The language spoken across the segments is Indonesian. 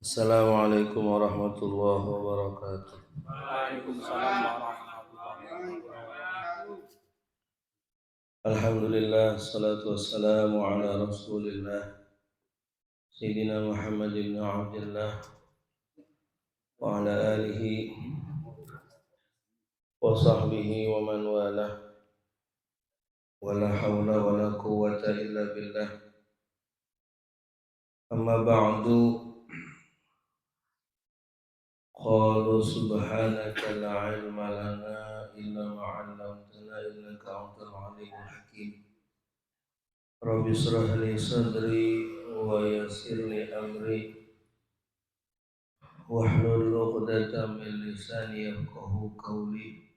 Assalamualaikum warahmatullahi wabarakatuh. Waalaikumsalam warahmatullahi wabarakatuh. Alhamdulillah, salatu wassalamu ala rasulillah Sayyidina Muhammad ibn Abdullah wa ala alihi wa sahbihi wa man walah wa la hawla wa la quwwata illa billah. Amma ba'du, qalu subhanaka la ilma lana illa ma 'allamtana innaka antal alimul hakim. Rabbi israh li sadri wa yassir li amri wahlul 'uqdatam min lisani yafqahu qawli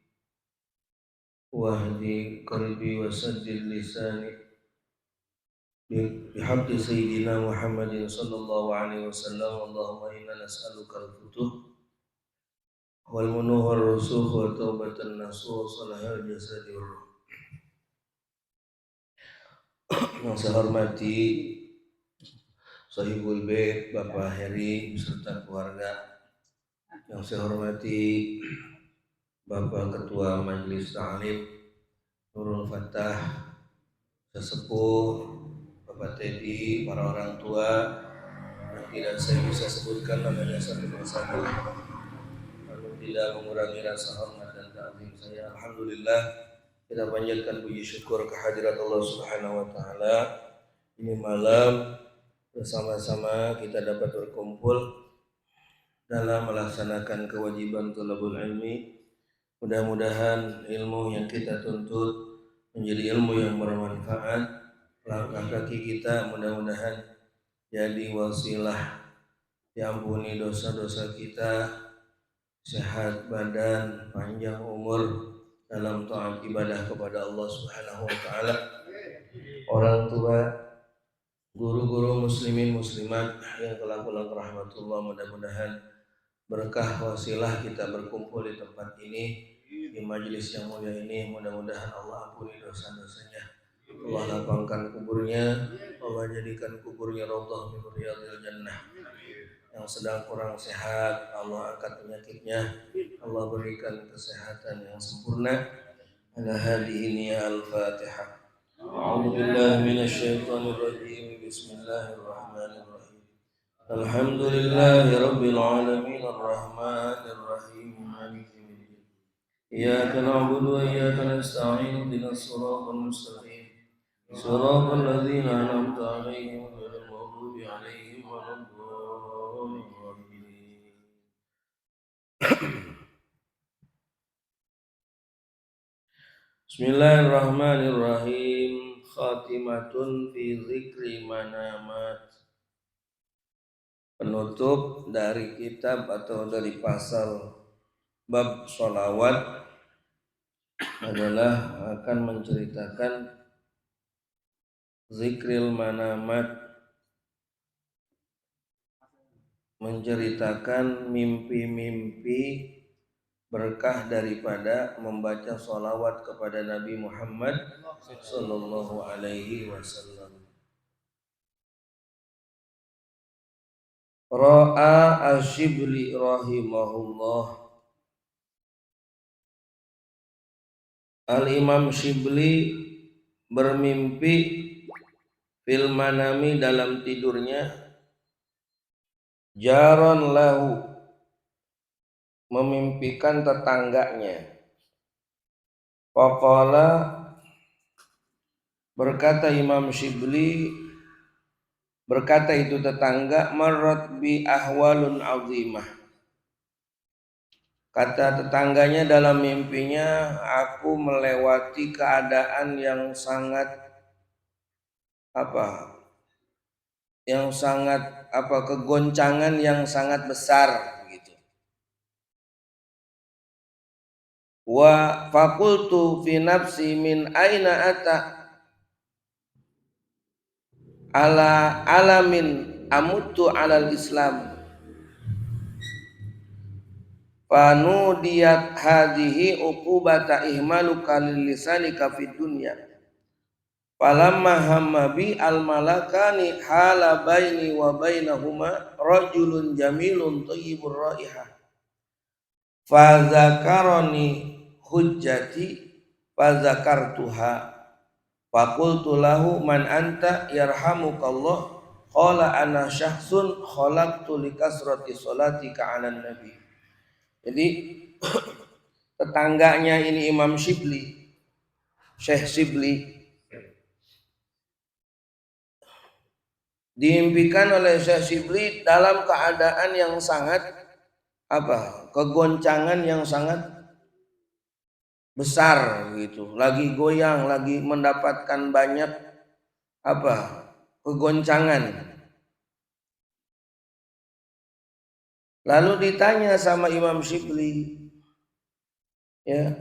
wahdi qalbi wa saddid lisani bihaqqi sayyidina Muhammadin sallallahu alaihi wasallam. Allahumma inna nas'aluka al-futuh wal munuh wal rusukh wa taubatan nasuh wa salahal jasadi wa ruh. Yang saya hormati Sahibul Bait Bapak Heri beserta keluarga, yang saya hormati Bapak Ketua Majelis Ta'lim Nurul Fatah, sesepuh Bapak Teddy, para orang tua yang tidak saya bisa sebutkan namanya satu persatu, namun tidak mengurangi rasa hormat dan ta'zim saya. Alhamdulillah, kita panjatkan puji syukur kehadirat Allah Subhanahu wa taala. Ini malam bersama-sama kita dapat berkumpul dalam melaksanakan kewajiban thalabul ilmi. Mudah-mudahan ilmu yang kita tuntut menjadi ilmu yang bermanfaat. Langkah kaki kita mudah-mudahan jadi wasilah diampuni dosa-dosa kita, sehat badan, panjang umur dalam taat ibadah kepada Allah Subhanahu wa taala. Orang tua, guru-guru muslimin muslimat yang telah pulang rahmatullah, mudah-mudahan berkah wasilah kita berkumpul di tempat ini, di majelis yang mulia ini. Mudah-mudahan Allah ampuni dosa-dosanya, Allah lapangkan kuburnya, Allah jadikan kuburnya raudhah min riyadil jannah. Yang sedang kurang sehat, Allah angkat penyakitnya, Allah berikan kesehatan yang sempurna. Ala hadihi ya al-Fatihah. A'udzu billahi minasyaitonir rajim. Bismillahirrahmanirrahim. Alhamdulillahi rabbil alamin arrahmanir rahim maliki yaumiddin. Iyyaka na'budu wa iyyaka nasta'in ihdinas siratal mustaqim. Siratal ladzina an'amta 'alaihim ghairil maghdubi 'alaihim waladdallin. Bismillahirrahmanirrahim. Khatimatun fi dzikri manamat. Penutup dari kitab atau dari pasal bab sholawat adalah akan menceritakan zikril manamat, menceritakan mimpi-mimpi berkah daripada membaca sholawat kepada Nabi Muhammad sallallahu alaihi wasallam. Ra'a Asyibli rahimahullah. Al-Imam Syibli bermimpi fil manami dalam tidurnya, jaron lahu, memimpikan tetangganya. Faqala, berkata Imam Syibli, berkata itu tetangga, marrat bi ahwalun azimah. Kata tetangganya dalam mimpinya, aku melewati keadaan yang sangat kegoncangan yang sangat besar begitu. Wa fakultu fi nafsi min aina ata ala alamin amuttu alal Islam. Fanudiyat hadhihi uqubata ihmaluka lil lisanika fid dunya Falamma hamma bi al malakani hala baini wa bainahuma rajulun jamilun thayyibur raihah. Fa zakarani hujjati fa zakartuha. Fa qultu lahu man anta yarhamukallah. Qala ana syakhsun khalaqtu li kasrati salatika 'alan nabi. Jadi tetangganya ini Imam Shibli, Syekh Shibli, diimpikan oleh Syekh Shibli dalam keadaan yang sangat kegoncangan yang sangat besar gitu, lagi goyang, lagi mendapatkan banyak kegoncangan. Lalu ditanya sama Imam Shibli, ya,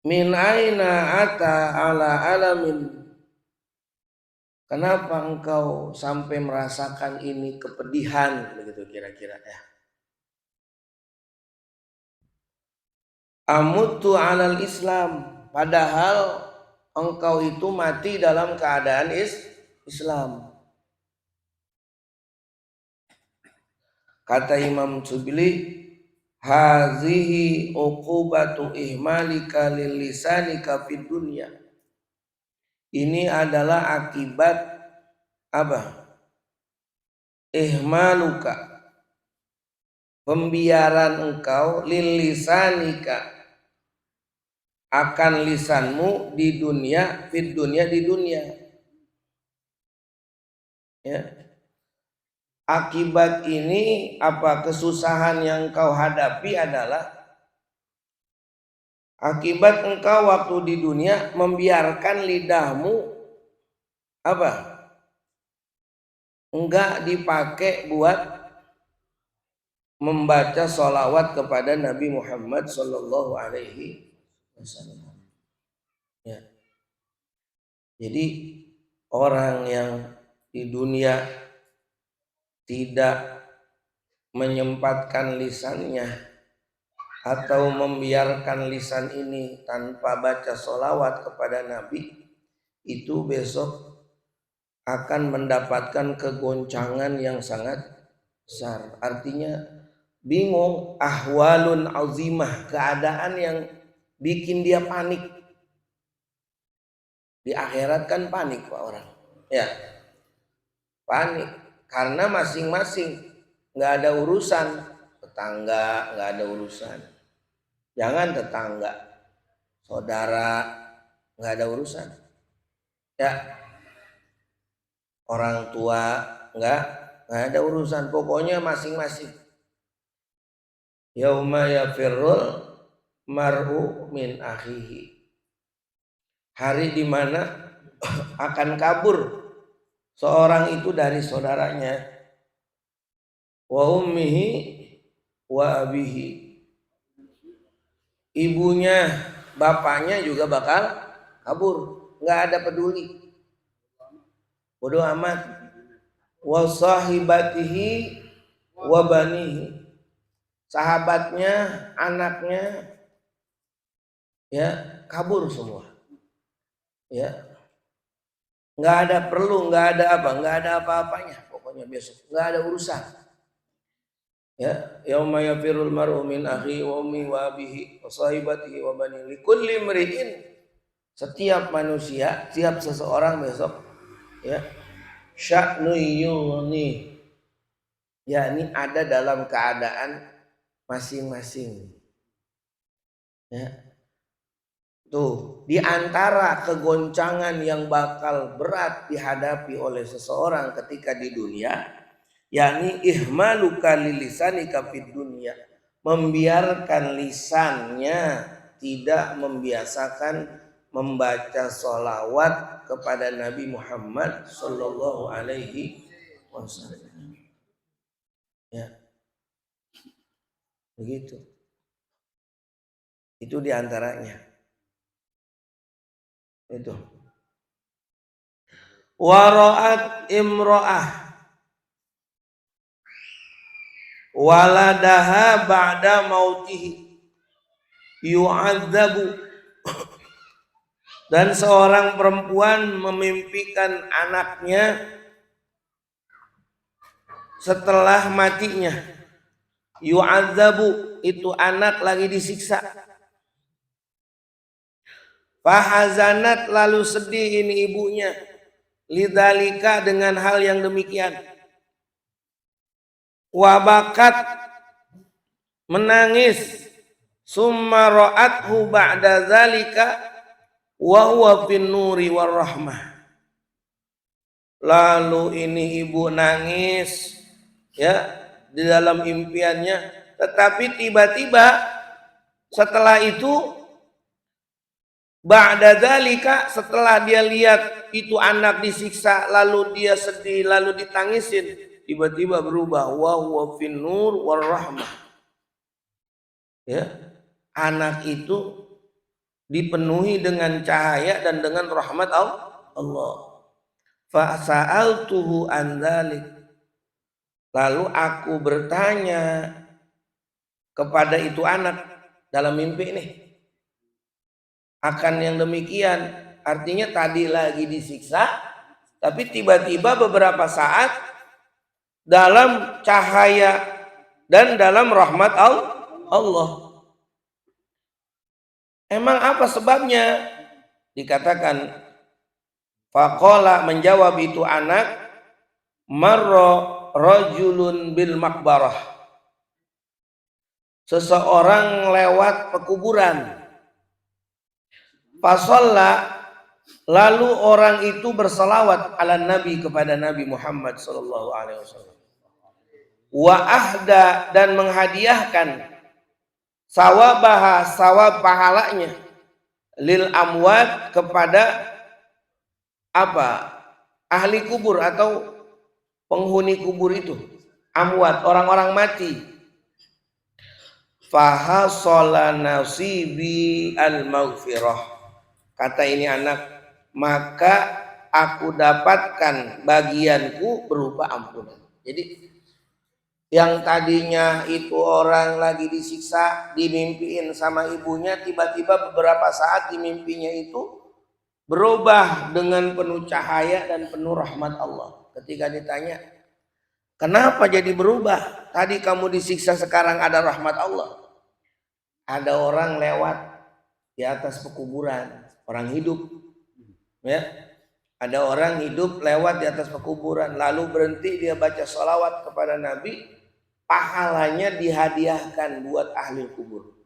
min aina ata ala alamin, kenapa engkau sampai merasakan ini kepedihan, begitu kira-kira ya. Amutu alal Islam, padahal engkau itu mati dalam keadaan Islam. Kata Imam Shibli, hazihi uqubatu ihmalika lil lisanika fid dunya. Ini adalah akibat ihmaluka, pembiaran engkau lil lisanika, akan lisanmu di dunia, fid dunya, di dunia. Ya. Akibat ini kesusahan yang kau hadapi adalah akibat engkau waktu di dunia membiarkan lidahmu enggak dipakai buat membaca sholawat kepada Nabi Muhammad Sallallahu Alaihi Wasallam. Ya. Jadi orang yang di dunia tidak menyempatkan lisannya atau membiarkan lisan ini tanpa baca sholawat kepada Nabi, itu besok akan mendapatkan kegoncangan yang sangat besar. Artinya bingung, ahwalun azimah, keadaan yang bikin dia panik. Di akhirat kan panik Pak orang, ya, panik karena masing-masing nggak ada urusan, tetangga nggak ada urusan, jangan tetangga, saudara nggak ada urusan, ya, orang tua nggak ada urusan, pokoknya masing-masing. Yauma yafirrul mar'u min akhihi, hari dimana akan kabur seorang itu dari saudaranya, wa ummihi wa abihi, ibunya, bapaknya juga bakal kabur, nggak ada peduli, bodoh amat, wa sahibatihi wa banihi, sahabatnya, anaknya, ya, kabur semua, ya. Nggak ada perlu, nggak ada apa-apanya, pokoknya besok nggak ada urusan. Ya, yauma yafirul mar'u min akhi wa ummi wa abihi wa sahibatihi wa bani likulli imri'in, setiap manusia, setiap seseorang besok, ya, sya'nu yuni, yakni ada dalam keadaan masing-masing. Ya. Tuh, di antara kegoncangan yang bakal berat dihadapi oleh seseorang ketika di dunia, yakni ihmaluka lilisanika fid dunya, membiarkan lisannya tidak membiasakan membaca sholawat kepada Nabi Muhammad Sallallahu Alaihi Wasallam. Ya, begitu. Itu diantaranya. Itu wara'at imra'ah waladaha ba'da mautihi yu'adzabu, Dan seorang perempuan memimpikan anaknya setelah matinya. Yu'adzabu, itu anak lagi disiksa. Fahazanat, lalu sedih ini ibunya. Lidzalika, dengan hal yang demikian. Wabakat, menangis. Summa ra'athu ba'da dzalika wa huwa fin nuri war rahmah. Lalu ini ibu nangis ya di dalam impiannya, tetapi tiba-tiba setelah itu ba'da dzalika, setelah dia lihat itu anak disiksa, lalu dia sedih, lalu ditangisin, tiba-tiba berubah, wa huwa fin nur war rahmah. Ya, anak itu dipenuhi dengan cahaya dan dengan rahmat Allah. Fa sa'altuhu an dzalik, lalu aku bertanya kepada itu anak dalam mimpi ini akan yang demikian. Artinya tadi lagi disiksa, tapi tiba-tiba beberapa saat dalam cahaya dan dalam rahmat Allah. Emang apa sebabnya? Dikatakan, faqala, menjawab itu anak, marra rajulun bil makbarah, seseorang lewat pekuburan. Fasalla, lalu orang itu bersalawat ala Nabi, kepada Nabi Muhammad sallallahu alaihi wasallam. Wa ahda, dan menghadiahkan sawabaha, sawab pahalanya, lil amwat, kepada apa? Ahli kubur atau penghuni kubur itu. Amwat, orang-orang mati. Fahasola nasibi al-maghfirah, kata ini anak, maka aku dapatkan bagianku berupa ampunan. Jadi yang tadinya itu orang lagi disiksa, dimimpiin sama ibunya, tiba-tiba beberapa saat di mimpinya itu berubah dengan penuh cahaya dan penuh rahmat Allah. Ketika ditanya, kenapa jadi berubah? Tadi kamu disiksa, sekarang ada rahmat Allah. Ada orang lewat di atas pekuburan, orang hidup, ya. Ada orang hidup lewat di atas pekuburan, lalu berhenti, dia baca sholawat kepada Nabi, pahalanya dihadiahkan buat ahli kubur.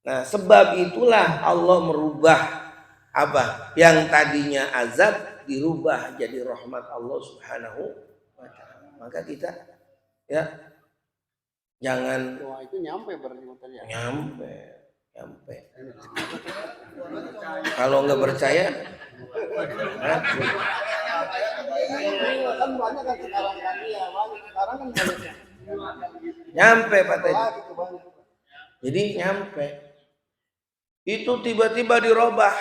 Nah, sebab itulah Allah merubah apa yang tadinya azab, dirubah jadi rahmat Allah Subhanahu wa ta'ala. Maka kita ya jangan, wah itu nyampe berarti ya. Nyampe. Kalau nggak percaya, kan banyak kan sekarang kan, ya banyak sekarang kan banyak. Nyampe Pak Teddy. Jadi nyampe. Itu tiba-tiba dirubah.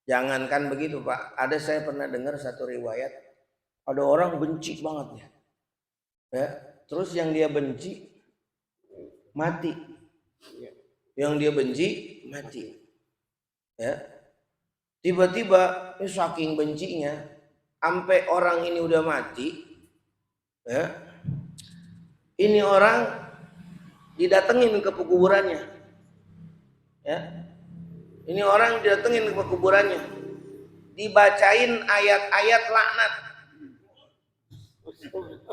Jangankan begitu Pak. Ada, saya pernah dengar satu riwayat, ada orang benci banget ya. Terus yang dia benci mati. Yang dia benci mati. Ya. Tiba-tiba saking bencinya, sampai orang ini udah mati, ya. Ini orang didatengin ke pekuburannya. Ya. Ini orang didatengin ke pekuburannya. Dibacain ayat-ayat laknat.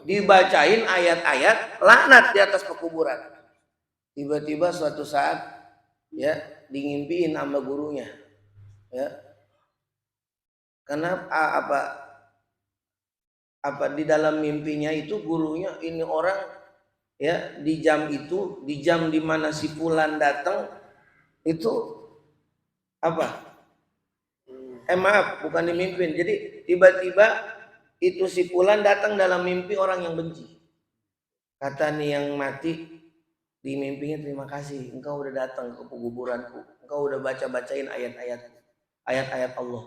Dibacain ayat-ayat laknat di atas pekuburan. Tiba-tiba suatu saat ya ngimpiin sama gurunya. Ya. Karena apa di dalam mimpinya itu gurunya, ini orang ya di jam itu, di jam dimana si fulan datang itu apa? Maaf, bukan dimimpin. Jadi tiba-tiba itu si fulan datang dalam mimpi orang yang benci. Kata nih yang mati di mimpinya, terima kasih engkau udah datang ke kuburanku, engkau udah baca-bacain ayat-ayat Allah.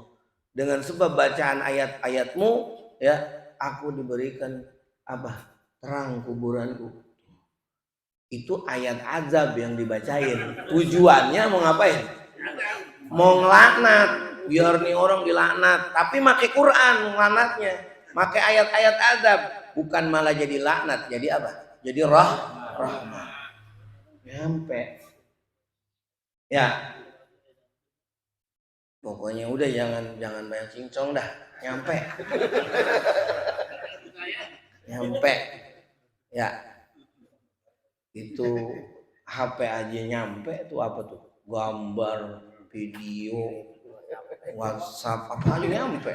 Dengan sebab bacaan ayat-ayatmu ya aku diberikan apa? Terang kuburanku. Itu ayat azab yang dibacain. Tujuannya mau ngapain? mau ngelaknat, biar nih orang dilaknat, tapi pakai Quran ngelaknatnya, pakai ayat-ayat adab, bukan malah jadi laknat, jadi apa? Jadi rahmat. Nyampe. Ya. Pokoknya udah jangan banyak cincong dah, nyampe. Nyampe. Ya. Itu HP aja nyampe tuh apa tuh? Gambar, video, WhatsApp apa aja nyampe.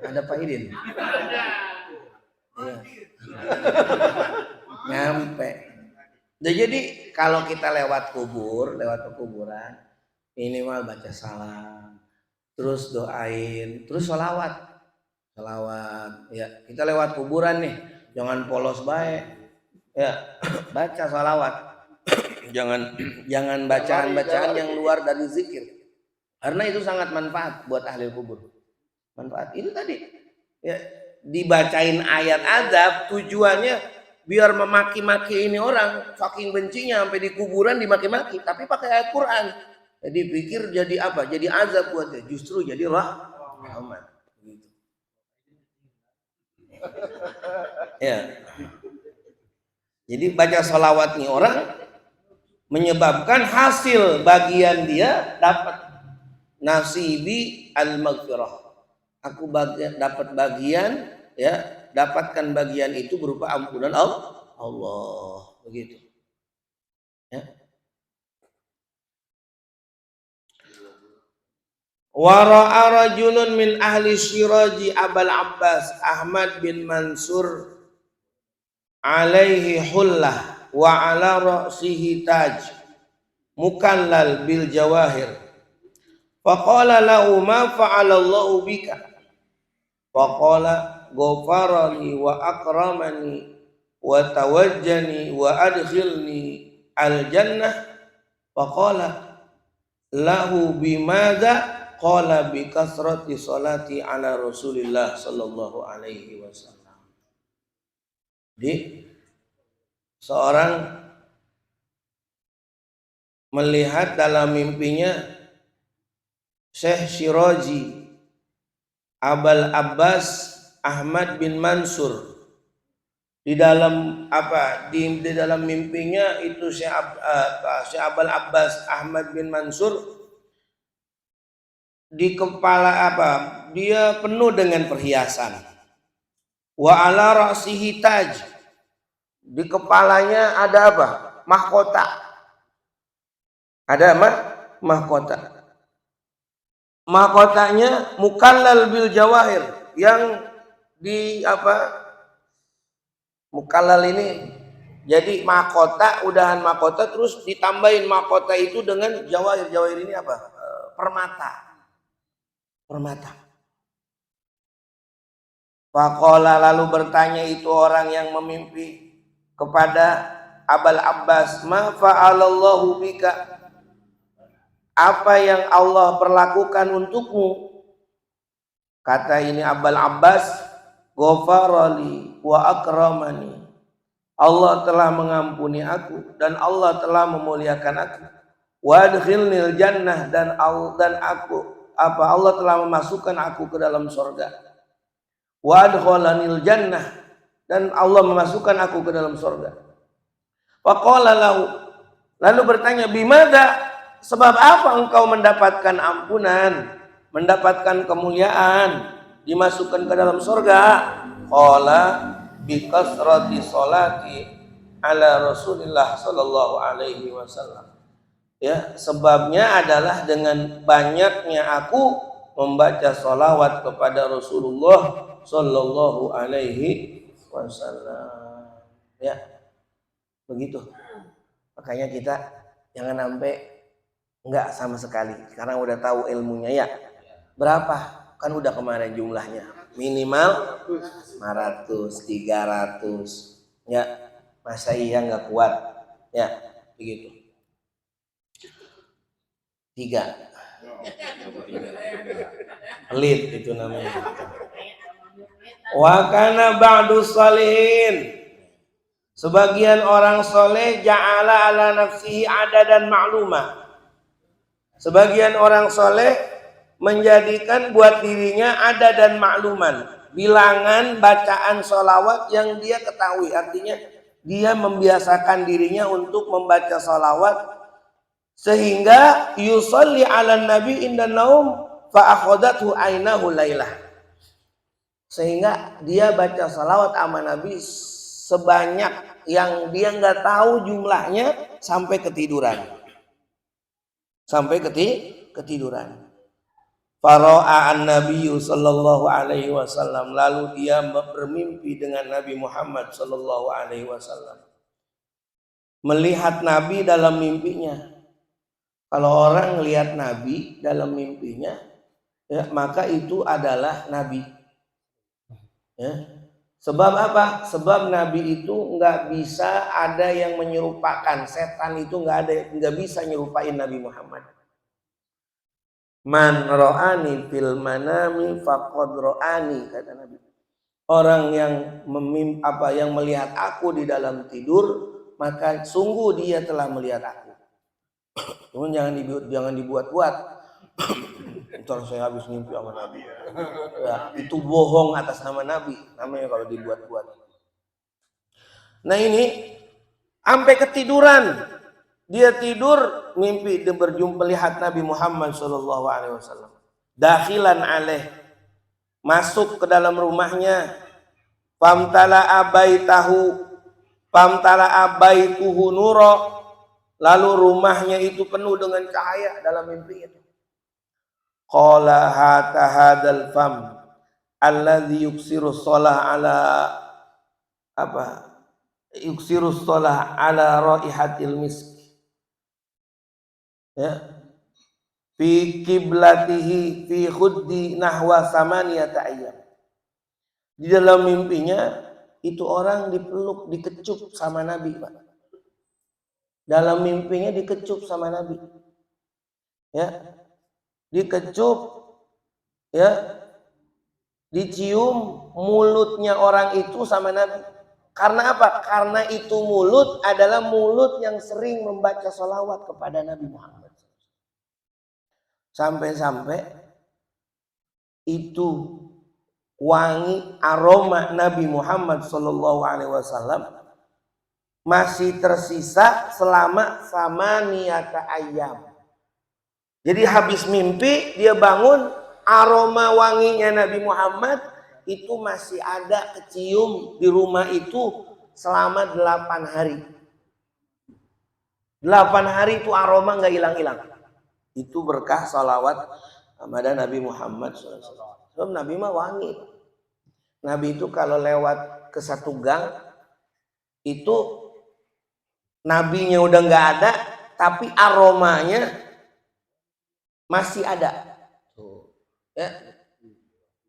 Ada Pak Idin. Iya. Nyampe. Nah, jadi kalau kita lewat kuburan, minimal baca salam, terus doain, terus sholawat. Ya kita lewat kuburan nih, jangan polos baik. Ya baca sholawat. jangan bacaan-bacaan yang luar dari zikir, karena itu sangat manfaat buat ahli kubur. Manfaat itu tadi ya, dibacain ayat adab tujuannya biar memaki-maki ini orang, saking bencinya sampai di kuburan dimaki-maki, tapi pakai ayat Quran. Jadi pikir jadi apa? Jadi azab buat dia, justru jadi rahmat. Gitu. Ya. Jadi baca sholawat nih orang menyebabkan hasil bagian dia dapat nasibi al-maghfirah. Aku dapat bagian, ya, dapatkan bagian itu berupa ampunan Allah. Begitu. Ya. Wa ra'a rajulun min ahli Syiraji Abul Abbas Ahmad bin Mansur alaihi hullah wa ala ra'sihi taj mukallal bil jawahir. Faqala lahu ma fa'ala Allahu bika? Faqala ghafarali wa akramani wa tawajjani wa adkhilni al jannah. Faqala lahu bimadza? Qala bi kasrati salati ala Rasulillah sallallahu alaihi wasallam. Jadi seorang melihat dalam mimpinya Syekh Syiraji Abul Abbas Ahmad bin Mansur. Di dalam mimpinya itu Syekh Abul Abbas Ahmad bin Mansur, di kepala dia penuh dengan perhiasan. Wa ala ra'sihi taj, di kepalanya ada apa? Mahkota. Ada mahkota. Mahkotanya mukallal bil jawahir, yang mukallal ini jadi mahkota, udahan mahkota terus ditambahin mahkota itu dengan jawahir. Jawahir ini apa? Permata. Faqala, lalu bertanya itu orang yang memimpi kepada Abul Abbas, ma fa'alallahu bika? Apa yang Allah perlakukan untukmu? Kata ini Abul Abbas, ghafarali wa akramani. Allah telah mengampuni aku dan Allah telah memuliakan aku. Wa adkhilnil jannah, dan Allah telah memasukkan aku ke dalam surga. Wa adkhalanil jannah, dan Allah memasukkan aku ke dalam surga. Faqala lahu, lalu bertanya, bimada? Sebab apa engkau mendapatkan ampunan, mendapatkan kemuliaan, dimasukkan ke dalam surga? Qala bi kasrati salati ala Rasulillah sallallahu alaihi wasallam. Ya, sebabnya adalah dengan banyaknya aku membaca sholawat kepada Rasulullah sallallahu alaihi wasallam. Ya, begitu. Makanya kita jangan sampai enggak sama sekali. Sekarang udah tahu ilmunya ya. Berapa? Kan udah kemarin jumlahnya. Minimal 500, 300. Ya, masa iya enggak kuat? Ya, begitu. 3. Pelit itu namanya. Wa kana ba'du salihin, sebagian orang soleh ja'ala ala nafsihi adadan ma'luma, Sebagian orang soleh menjadikan buat dirinya ada dan makluman, bilangan bacaan sholawat yang dia ketahui. Artinya dia membiasakan dirinya untuk membaca sholawat sehingga yusolli ala nabi inda naum fa akhadathu ainahu lailah. Sehingga dia baca sholawat sama nabi sebanyak yang dia nggak tahu jumlahnya sampai ketiduran. Sampai ketiduran. Fara'a an-nabiy sallallahu alaihi wasallam, lalu dia bermimpi dengan Nabi Muhammad sallallahu alaihi wasallam. Melihat Nabi dalam mimpinya. Kalau orang lihat Nabi dalam mimpinya, ya, maka itu adalah Nabi. Ya. Sebab apa? Sebab Nabi itu nggak bisa ada yang menyerupakan. Setan itu nggak bisa nyerupain Nabi Muhammad. Man ro'ani fil manami faqad ro'ani, kata Nabi. Orang yang melihat aku di dalam tidur, maka sungguh dia telah melihat aku. Cuman jangan dibuat-buat. Ntar saya habis mimpi sama Nabi. Ya, itu bohong atas nama Nabi, namanya kalau dibuat-buat. Nah ini sampai ketiduran. Dia tidur mimpi dia berjumpa lihat Nabi Muhammad sallallahu alaihi wasallam. Dakhilan alaih, masuk ke dalam rumahnya. Famtala abaituhu nura, lalu rumahnya itu penuh dengan cahaya dalam mimpi itu. Qala hata hadal fam alladhi yuksiru shalah ala raihatil misk. Ya, fi kiblatihi fi khuddi nahwa samaniyata ayyam. Di dalam mimpinya itu orang dipeluk, dikecup sama Nabi, Pak. Dalam mimpinya dikecup sama Nabi. Ya. Dikecup, ya. Dicium mulutnya orang itu sama Nabi. Karena apa? Karena itu mulut adalah mulut yang sering membaca sholawat kepada Nabi Muhammad. Sampai-sampai itu wangi aroma Nabi Muhammad sallallahu alaihi wasallam masih tersisa selama samaniyata ayyam. Jadi habis mimpi dia bangun, aroma wanginya Nabi Muhammad itu masih ada kecium di rumah itu selama 8 hari. 8 hari itu aroma nggak hilang-hilang. Itu berkah salawat kepada Nabi Muhammad SAW. Sebab Nabi mah wangi. Nabi itu kalau lewat ke satu gang, itu nabinya udah nggak ada, tapi aromanya masih ada. Ya.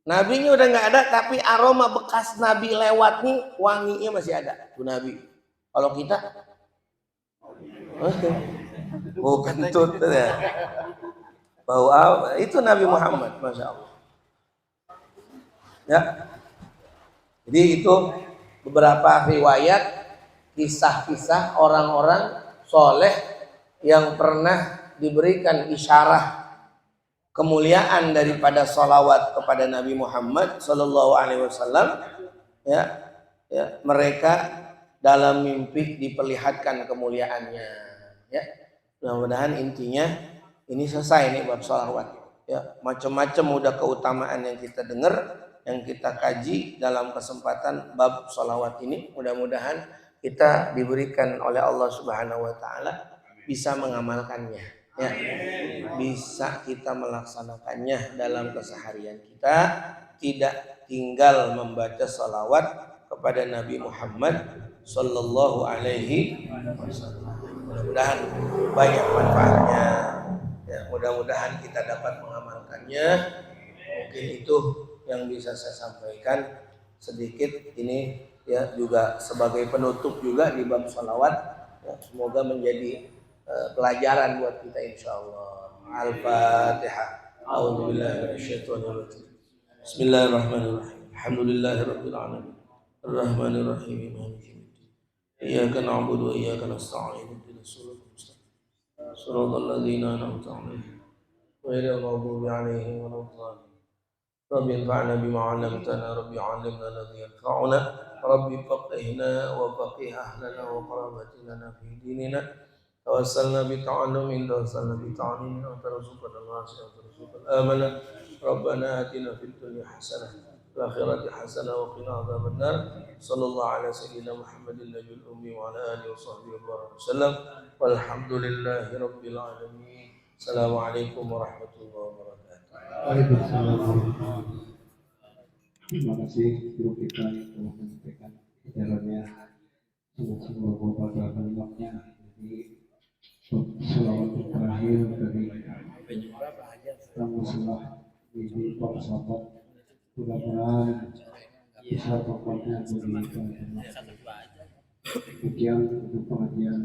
Nabinya udah nggak ada, tapi aroma bekas Nabi lewat nih wanginya masih ada. Itu Nabi. Kalau kita, kentut ya. Bau apa? Itu Nabi Muhammad, masya Allah. Ya. Jadi itu beberapa riwayat kisah-kisah orang-orang soleh yang pernah diberikan isyarah kemuliaan daripada salawat kepada Nabi Muhammad Sallallahu Alaihi Wasallam. Ya, ya, mereka dalam mimpi diperlihatkan kemuliaannya. Ya, mudah-mudahan intinya ini selesai nih bab salawat. Ya, macam-macam udah keutamaan yang kita dengar, yang kita kaji dalam kesempatan bab salawat ini. Mudah-mudahan kita diberikan oleh Allah Subhanahu Wa Taala bisa mengamalkannya. Ya, bisa kita melaksanakannya dalam keseharian kita, tidak tinggal membaca salawat kepada Nabi Muhammad Sallallahu Alaihi Wasallam. Mudah-mudahan banyak manfaatnya. Ya, mudah-mudahan kita dapat mengamalkannya. Mungkin itu yang bisa saya sampaikan sedikit ini, ya, juga sebagai penutup juga di bab salawat. Ya, semoga menjadi pelajaran buat kita insyaallah. Al-Fatihah. A'udzubillahi minasyaitonir rajim. Bismillahirrahmanirrahim. Alhamdulillahirabbil alamin. Arrahmanirrahim. Maliki yaumiddin. Iyyaka na'budu wa iyyaka nasta'in. Ihdinas siratal mustaqim. Shiratal ladzina an'amta 'alaihim غير المغضوب عليهم ولا الضالين. رب انفعنا بما علمتنا، رب علمنا الذي ينفعنا، رب فقهنا وفقه أهلنا وقرابتنا في ديننا. توسلنا بتعلم وأنت رزقنا الواسع وترزق الآمنة. ربنا آتنا في الدنيا حسنة وفي الآخرة حسنة وقنا عذاب النار. صلى الله على سيدنا محمد النبي الأمي وعلى آله وصحبه وسلم والحمد لله رب العالمين. السلام عليكم ورحمة الله وبركاته. Waalaikumsalam warahmatullahi wabarakatuh. Terima kasih guru kita yang telah menyampaikan ajarannya. Semoga bapak kalimatnya jadi selawat terakhir dari Rasulullah di para sahabat. Mudah-mudahan bisa bermanfaat bagi kita. Demikian untuk pengajian